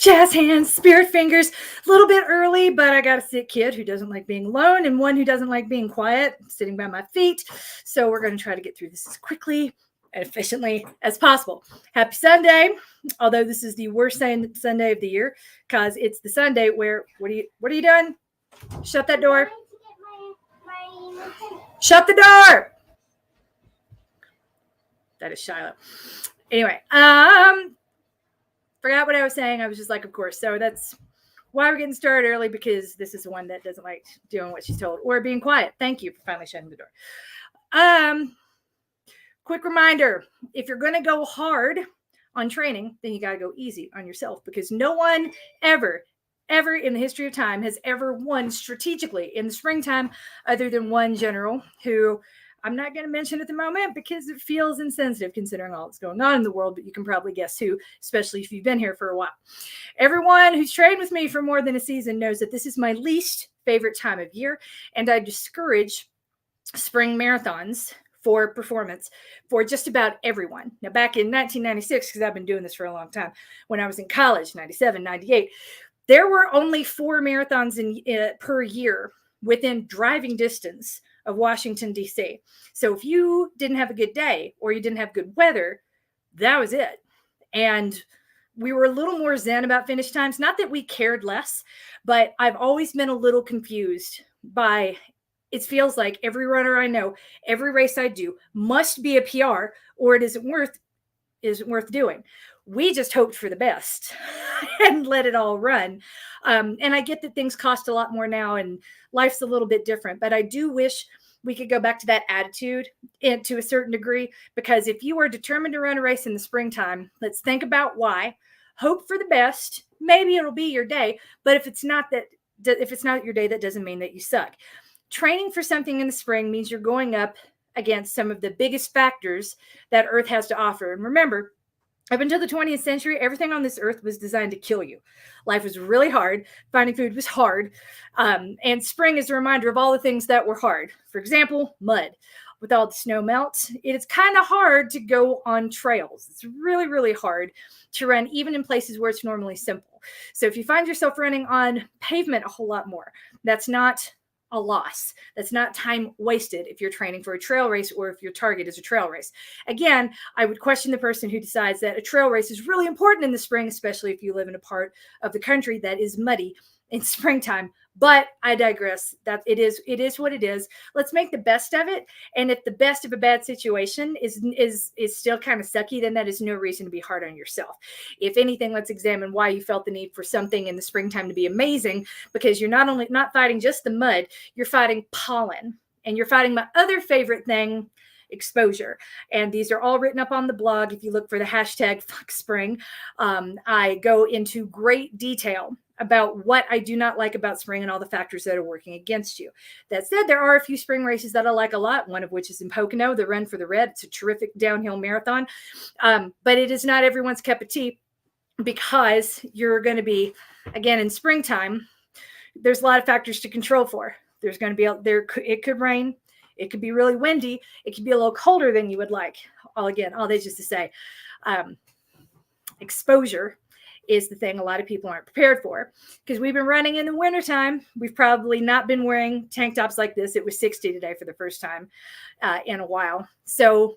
jazz hands, spirit fingers, a little bit early, but I got a sick kid who doesn't like being alone and one who doesn't like being quiet, sitting by my feet. So we're going to try to get through this as quickly and efficiently as possible. Happy Sunday, although this is the worst Sunday of the year because it's the Sunday where, what are you doing? Shut that door. Shut the door. That is Shiloh. Anyway, forgot what I was saying. I was just like, of course. So that's why we're getting started early, because this is the one that doesn't like doing what she's told or being quiet. Thank you for finally shutting the door. Quick reminder, if you're going to go hard on training, then you got to go easy on yourself, because no one ever in the history of time has ever won strategically in the springtime other than one general who I'm not going to mention at the moment because it feels insensitive considering all that's going on in the world, but you can probably guess who, especially if you've been here for a while. Everyone who's trained with me for more than a season knows that this is my least favorite time of year, and I discourage spring marathons for performance for just about everyone. Now, back in 1996, because I've been doing this for a long time, when I was in college, 97, 98, there were only 4 marathons per year within driving distance of Washington, D.C. So if you didn't have a good day or you didn't have good weather, that was it. And we were a little more zen about finish times. Not that we cared less, but I've always been a little confused by, it feels like every runner I know, every race I do must be a PR or it isn't worth doing. We just hoped for the best and let it all run. And I get that things cost a lot more now and life's a little bit different, but I do wish we could go back to that attitude and to a certain degree, because if you are determined to run a race in the springtime, let's think about why, hope for the best. Maybe it'll be your day, but if it's not your day, that doesn't mean that you suck. Training for something in the spring means you're going up against some of the biggest factors that Earth has to offer. And remember, up until the 20th century, everything on this earth was designed to kill you. Life was really hard. Finding food was hard. And spring is a reminder of all the things that were hard. For example, mud. With all the snow melts, it is kind of hard to go on trails. It's really, really hard to run, even in places where it's normally simple. So if you find yourself running on pavement a whole lot more, that's not a loss. That's not time wasted if you're training for a trail race or if your target is a trail race. Again, I would question the person who decides that a trail race is really important in the spring, especially if you live in a part of the country that is muddy in springtime. But I digress. That it is what it is. Let's make the best of it. And if the best of a bad situation is still kind of sucky, then that is no reason to be hard on yourself. If anything, let's examine why you felt the need for something in the springtime to be amazing, because you're not fighting just the mud, you're fighting pollen, and you're fighting my other favorite thing, exposure. And these are all written up on the blog. If you look for the hashtag #FuckSpring, I go into great detail about what I do not like about spring and all the factors that are working against you. That said, there are a few spring races that I like a lot, one of which is in Pocono, the Run for the Red. It's a terrific downhill marathon, but it is not everyone's cup of tea, because you're going to be, again, in springtime, there's a lot of factors to control for. There's going to be, it could rain, it could be really windy, it could be a little colder than you would like. All this just to say, exposure is the thing a lot of people aren't prepared for, because we've been running in the wintertime. We've probably not been wearing tank tops like this. It was 60 today for the first time in a while. So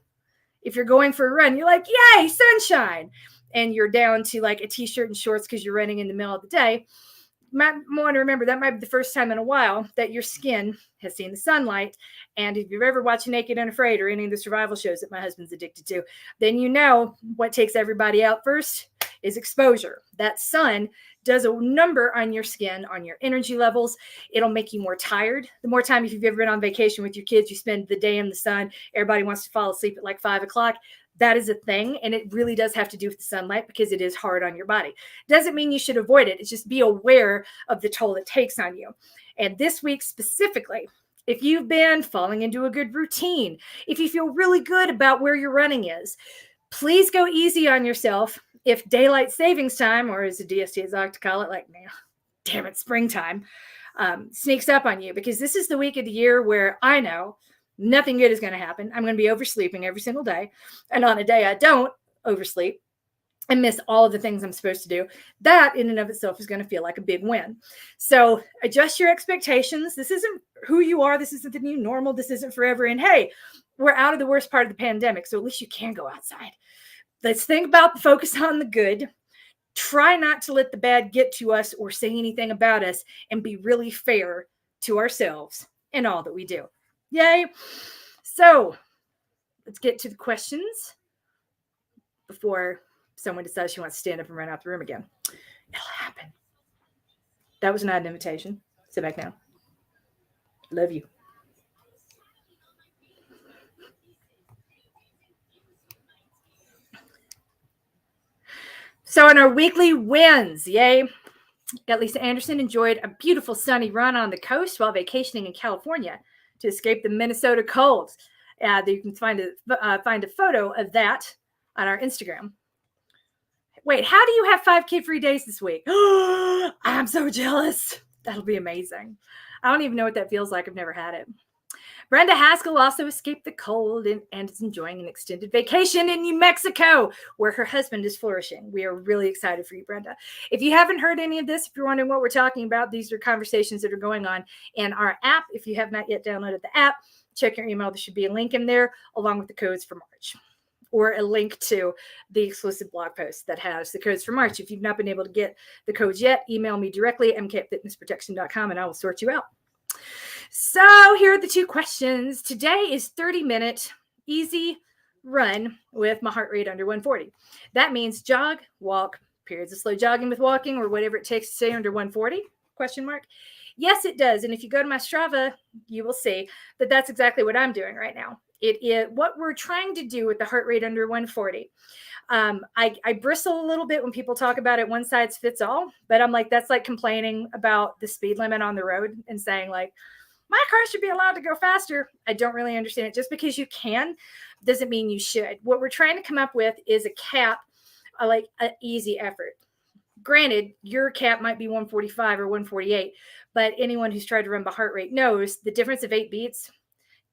if you're going for a run, you're like, yay, sunshine, and you're down to like a t-shirt and shorts because you're running in the middle of the day. You might want to remember that might be the first time in a while that your skin has seen the sunlight. And if you've ever watched Naked and Afraid or any of the survival shows that my husband's addicted to, then you know what takes everybody out first is exposure. That sun does a number on your skin, on your energy levels. It'll make you more tired. The more time, if you've ever been on vacation with your kids, you spend the day in the sun, everybody wants to fall asleep at like 5 o'clock. That is a thing, and it really does have to do with the sunlight, because it is hard on your body. Doesn't mean you should avoid it. It's just be aware of the toll it takes on you. And this week specifically, if you've been falling into a good routine, if you feel really good about where your running is, please go easy on yourself. If daylight savings time, or as the DST is like to call it, like, man, damn it, springtime, sneaks up on you, because this is the week of the year where I know nothing good is going to happen. I'm going to be oversleeping every single day. And on a day I don't oversleep, and miss all of the things I'm supposed to do, that in and of itself is going to feel like a big win. So adjust your expectations. This isn't who you are. This isn't the new normal. This isn't forever. And hey, we're out of the worst part of the pandemic, so at least you can go outside. Let's think about the focus on the good. Try not to let the bad get to us or say anything about us, and be really fair to ourselves in all that we do. Yay. So let's get to the questions before someone decides she wants to stand up and run out the room again. It'll happen. That was not an invitation. Sit back now. Love you. So in our weekly wins, yay. Got Lisa Anderson enjoyed a beautiful sunny run on the coast while vacationing in California to escape the Minnesota cold. You can find a photo of that on our Instagram. Wait, how do you have 5 kid-free days this week? I'm so jealous. That'll be amazing. I don't even know what that feels like. I've never had it. Brenda Haskell also escaped the cold and is enjoying an extended vacation in New Mexico, where her husband is flourishing. We are really excited for you, Brenda. If you haven't heard any of this, if you're wondering what we're talking about, these are conversations that are going on in our app. If you have not yet downloaded the app, check your email. There should be a link in there along with the codes for March, or a link to the exclusive blog post that has the codes for March. If you've not been able to get the codes yet, email me directly, mkfitnessprotection.com, and I will sort you out. So here are the 2 questions. Today is 30-minute easy run with my heart rate under 140. That means jog, walk, periods of slow jogging with walking, or whatever it takes to stay under 140, ? Yes, it does. And if you go to my Strava, you will see that that's exactly what I'm doing right now. It is what we're trying to do with the heart rate under 140. I bristle a little bit when people talk about it, one size fits all, but I'm like, that's like complaining about the speed limit on the road and saying like, my car should be allowed to go faster. I don't really understand it. Just because you can doesn't mean you should. What we're trying to come up with is a cap, like an easy effort. Granted, your cap might be 145 or 148, but anyone who's tried to run by heart rate knows the difference of 8 beats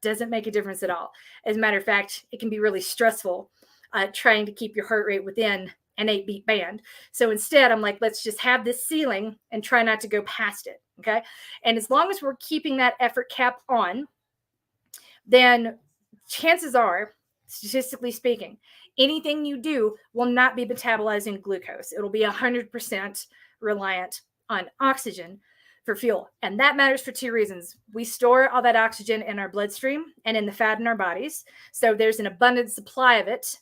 doesn't make a difference at all. As a matter of fact, it can be really stressful trying to keep your heart rate within an 8-beat band. So instead, I'm like, let's just have this ceiling and try not to go past it. Okay. And as long as we're keeping that effort cap on, then chances are, statistically speaking, anything you do will not be metabolizing glucose. It'll be 100% reliant on oxygen for fuel. And that matters for 2 reasons. We store all that oxygen in our bloodstream and in the fat in our bodies. So there's an abundant supply of it.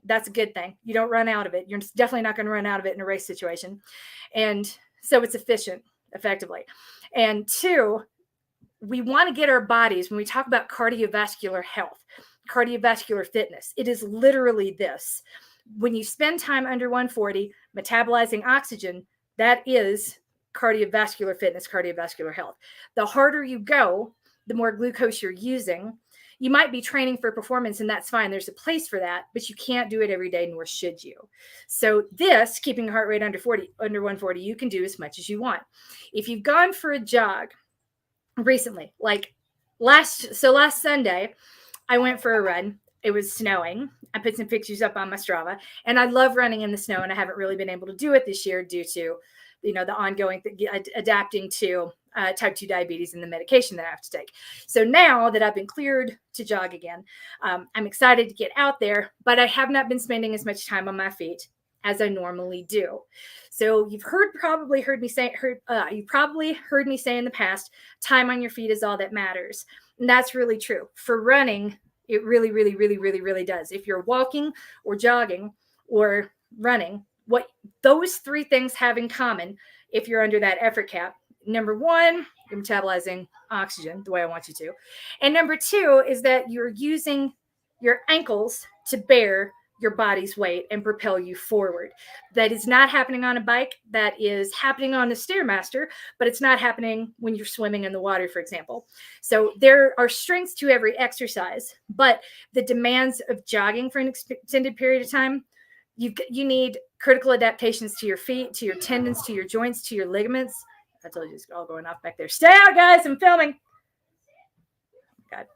That's a good thing. You don't run out of it. You're definitely not going to run out of it in a race situation. And so it's efficient, effectively. And 2, we want to get our bodies, when we talk about cardiovascular health, cardiovascular fitness, it is literally this. When you spend time under 140 metabolizing oxygen, that is cardiovascular fitness, cardiovascular health. The harder you go, the more glucose you're using. You might be training for performance, and that's fine. There's a place for that, but you can't do it every day, nor should you. So this, keeping your heart rate under 140, you can do as much as you want. If you've gone for a jog recently, like last Sunday, I went for a run. It was snowing. I put some pictures up on my Strava, and I love running in the snow, and I haven't really been able to do it this year due to, the ongoing adapting to type 2 diabetes and the medication that I have to take. So now that I've been cleared to jog again, I'm excited to get out there, but I have not been spending as much time on my feet as I normally do. So you've probably heard me say in the past, time on your feet is all that matters. And that's really true. For running, it really, really, really, really, really does. If you're walking or jogging or running, what those 3 things have in common, if you're under that effort cap, number 1, you're metabolizing oxygen the way I want you to. And number 2 is that you're using your ankles to bear your body's weight and propel you forward. That is not happening on a bike. That is happening on the Stairmaster, but it's not happening when you're swimming in the water, for example. So there are strengths to every exercise, but the demands of jogging for an extended period of time, you need critical adaptations to your feet, to your tendons, to your joints, to your ligaments. I told you it's all going off back there. Stay out, guys. I'm filming. God.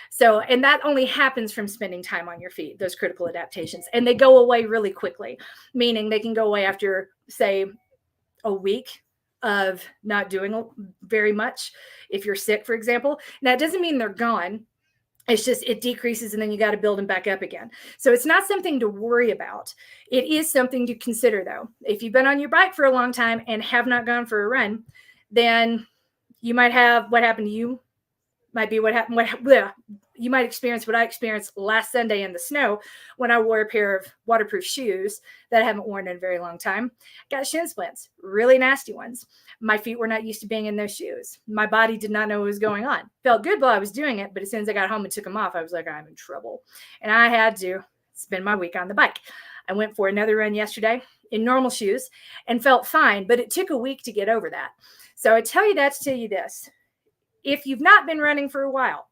So, and that only happens from spending time on your feet, those critical adaptations. And they go away really quickly, meaning they can go away after, say, a week of not doing very much. If you're sick, for example, now it doesn't mean they're gone. It's just it decreases and then you got to build them back up again. So it's not something to worry about. It is something to consider, though. If you've been on your bike for a long time and have not gone for a run, then you might have what happened to you. Might be what happened. You might experience what I experienced last Sunday in the snow when I wore a pair of waterproof shoes that I haven't worn in a very long time. Got shin splints, really nasty ones. My feet were not used to being in those shoes. My body did not know what was going on. Felt good while I was doing it, but as soon as I got home and took them off, I was like, I'm in trouble. And I had to spend my week on the bike. I went for another run yesterday in normal shoes and felt fine, but it took a week to get over that. So I tell you that to tell you this. If you've not been running for a while,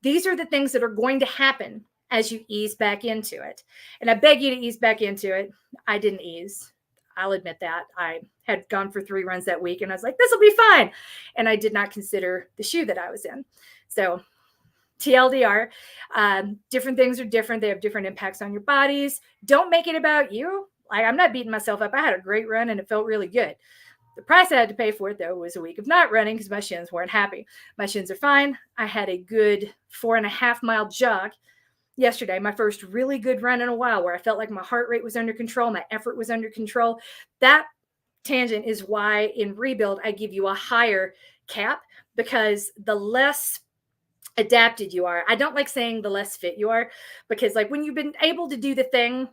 these are the things that are going to happen as you ease back into it. And I beg you to ease back into it. I didn't ease. I'll admit that. I had gone for 3 runs that week and I was like, this will be fine. And I did not consider the shoe that I was in. So TLDR, different things are different. They have different impacts on your bodies. Don't make it about you. I'm not beating myself up. I had a great run and it felt really good. The price I had to pay for it, though, was a week of not running because my shins weren't happy. My shins are fine. I had a good 4.5-mile jog yesterday, my first really good run in a while where I felt like my heart rate was under control, my effort was under control. That tangent is why in rebuild, I give you a higher cap because the less adapted you are. I don't like saying the less fit you are because like when you've been able to do the thing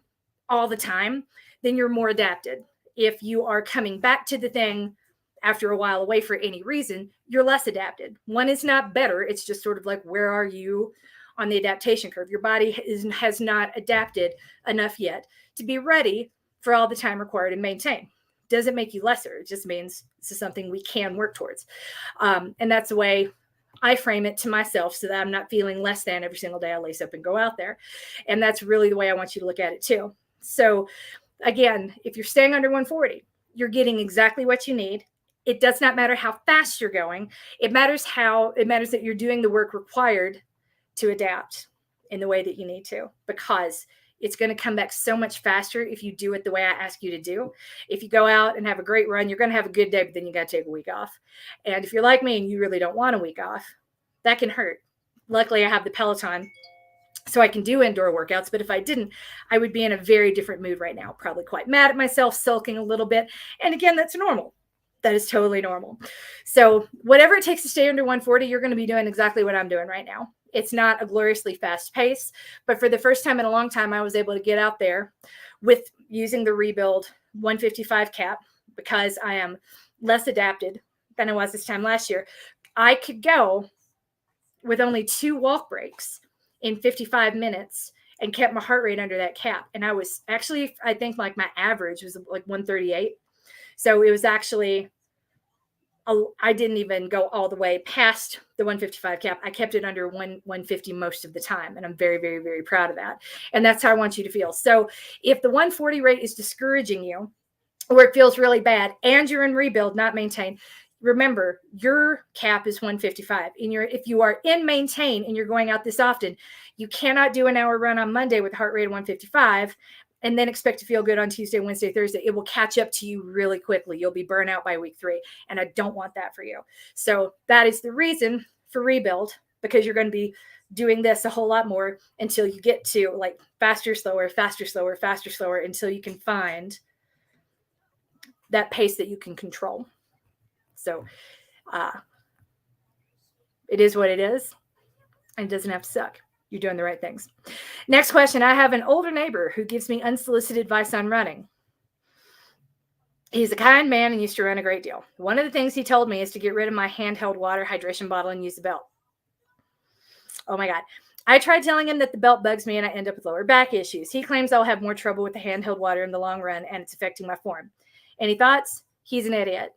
all the time, then you're more adapted. If you are coming back to the thing after a while away for any reason, you're less adapted. One is not better. It's just sort of like, where are you on the adaptation curve? Your body has not adapted enough yet to be ready for all the time required to maintain. Doesn't make you lesser. It just means this is something we can work towards. And that's the way I frame it to myself so that I'm not feeling less than every single day I lace up and go out there. And that's really the way I want you to look at it too. So again, if you're staying under 140, you're getting exactly what you need. It does not matter how fast you're going. It matters that you're doing the work required to adapt in the way that you need to, because it's going to come back so much faster if you do it the way I ask you to do. If you go out and have a great run, you're going to have a good day, but then you got to take a week off. And if you're like me and you really don't want a week off, that can hurt. Luckily, I have the Peloton, so I can do indoor workouts. But if I didn't, I would be in a very different mood right now. Probably quite mad at myself, sulking a little bit. And again, that's normal. That is totally normal. So whatever it takes to stay under 140, you're going to be doing exactly what I'm doing right now. It's not a gloriously fast pace, but for the first time in a long time, I was able to get out there with using the rebuild 155 cap because I am less adapted than I was this time last year. I could go with only 2 walk breaks in 55 minutes and kept my heart rate under that cap. And I was actually, I think like my average was like 138. So it was actually, I didn't even go all the way past the 155 cap. I kept it under 150 most of the time. And I'm very, very, very proud of that. And that's how I want you to feel. So if the 140 rate is discouraging you or it feels really bad and you're in rebuild, not maintain, remember, your cap is 155. If you are in maintain and you're going out this often, you cannot do an hour run on Monday with a heart rate of 155 and then expect to feel good on Tuesday, Wednesday, Thursday. It will catch up to you really quickly. You'll be burnt out by week 3. And I don't want that for you. So that is the reason for rebuild, because you're going to be doing this a whole lot more until you get to like faster, slower, faster, slower, faster, slower, until you can find that pace that you can control. So it is what it is, and it doesn't have to suck. You're doing the right things. Next question. I have an older neighbor who gives me unsolicited advice on running. He's a kind man and used to run a great deal. One of the things he told me is to get rid of my handheld water hydration bottle and use the belt. Oh my God. I tried telling him that the belt bugs me and I end up with lower back issues. He claims I'll have more trouble with the handheld water in the long run and it's affecting my form. Any thoughts? He's an idiot.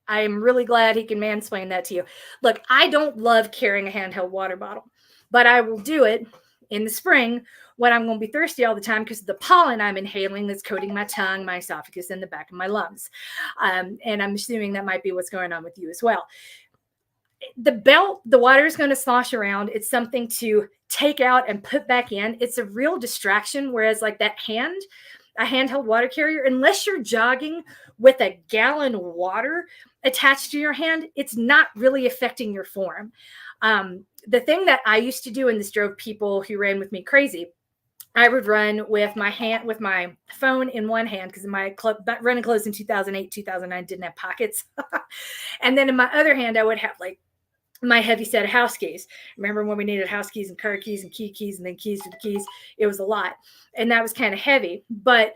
I am really glad he can mansplain that to you. Look, I don't love carrying a handheld water bottle, but I will do it in the spring when I'm going to be thirsty all the time because of the pollen I'm inhaling that's coating my tongue, my esophagus, and the back of my lungs. And I'm assuming that might be what's going on with you as well. the belt, the water is going to slosh around. It's something to take out and put back in. It's a real distraction. Whereas like that a handheld water carrier, unless you're jogging with a gallon of water attached to your hand, it's not really affecting your form. The thing that I used to do, and this drove people who ran with me crazy, I would run with my phone in one hand, because my running clothes in 2008, 2009 didn't have pockets. And then in my other hand, I would have like my heavy set of house keys. Remember when we needed house keys and car keys and key keys and then keys to the keys? It was a lot. And that was kind of heavy, but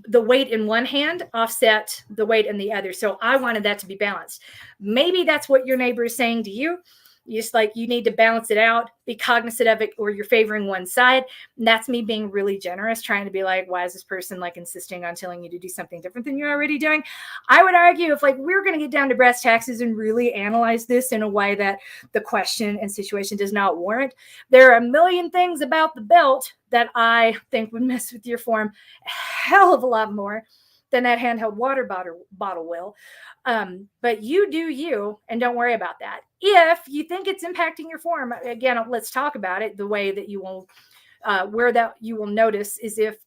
the weight in one hand offset the weight in the other. So I wanted that to be balanced. Maybe that's what your neighbor is saying to you. Just like you need to balance it out, be cognizant of it, or you're favoring one side. And that's me being really generous, trying to be like, why is this person like insisting on telling you to do something different than you're already doing? I would argue if like we're going to get down to brass taxes and really analyze this in a way that the question and situation does not warrant, there are a million things about the belt that I think would mess with your form a hell of a lot more than that handheld water bottle will. But you do you, and don't worry about that. If you think it's impacting your form, again, let's talk about it. The way that you will, where that you will notice is if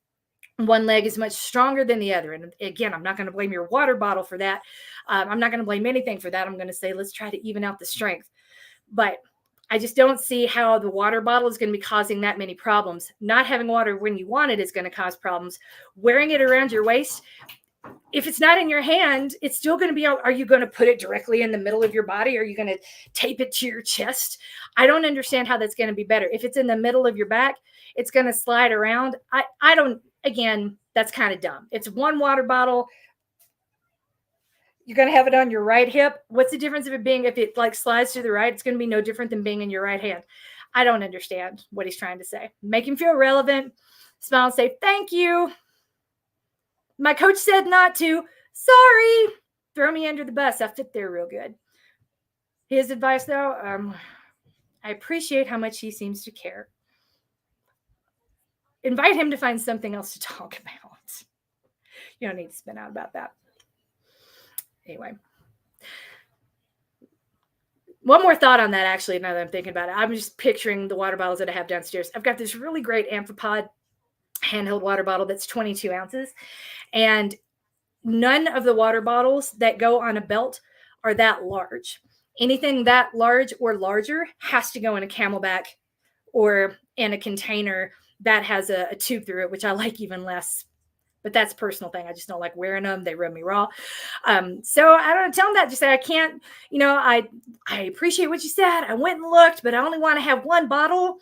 one leg is much stronger than the other. And again, I'm not going to blame your water bottle for that. I'm not going to blame anything for that. I'm going to say, let's try to even out the strength. But I just don't see how the water bottle is going to be causing that many problems. Not having water when you want it is going to cause problems. Wearing it around your waist, if it's not in your hand, it's still going to be, are you going to put it directly in the middle of your body? Are you going to tape it to your chest? I don't understand how that's going to be better. If it's in the middle of your back, it's going to slide around. I don't, again, that's kind of dumb. It's one water bottle. You're going to have it on your right hip. What's the difference if it like slides to the right? It's going to be no different than being in your right hand. I don't understand what he's trying to say. Make him feel relevant. Smile and say, thank you. My coach said not to. Sorry. Throw me under the bus. I fit there real good. His advice, though, I appreciate how much he seems to care. Invite him to find something else to talk about. You don't need to spin out about that. Anyway. One more thought on that, actually, now that I'm thinking about it. I'm just picturing the water bottles that I have downstairs. I've got this really great Amphipod handheld water bottle that's 22 ounces. And none of the water bottles that go on a belt are that large. Anything that large or larger has to go in a Camelback or in a container that has a tube through it, which I like even less. But that's a personal thing. I just don't like wearing them. They rub me raw. So I don't tell them that. Just say, I can't, I appreciate what you said. I went and looked, but I only want to have one bottle.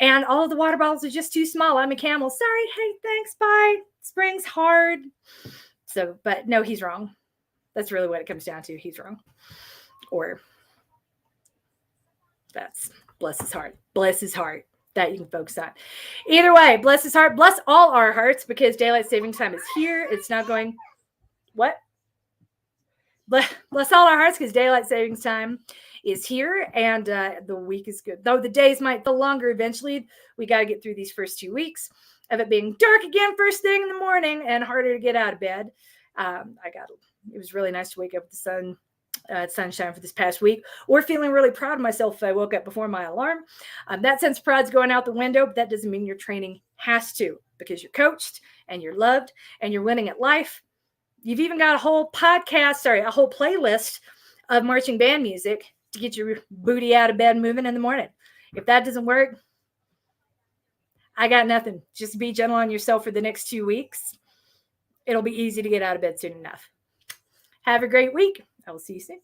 And all of the water bottles are just too small. I'm a Camel. Sorry. Hey, thanks. Bye. Spring's hard. So, but no, he's wrong. That's really what it comes down to. He's wrong. Or that's bless his heart. Bless his heart. That you can focus on. Either way, bless his heart. Bless all our hearts, because daylight saving time is here. It's not going. What? Bless all our hearts, because daylight savings time is here, and the week is good. Though the days might feel longer eventually, we got to get through these first 2 weeks of it being dark again first thing in the morning and harder to get out of bed. It was really nice to wake up with the sunshine for this past week, or feeling really proud of myself if I woke up before my alarm. That sense of pride's going out the window, but that doesn't mean your training has to, because you're coached and you're loved and you're winning at life. You've even got a whole playlist of marching band music to get your booty out of bed moving in the morning. If that doesn't work, I got nothing. Just be gentle on yourself for the next 2 weeks. It'll be easy to get out of bed soon enough. Have a great week. I will see you soon.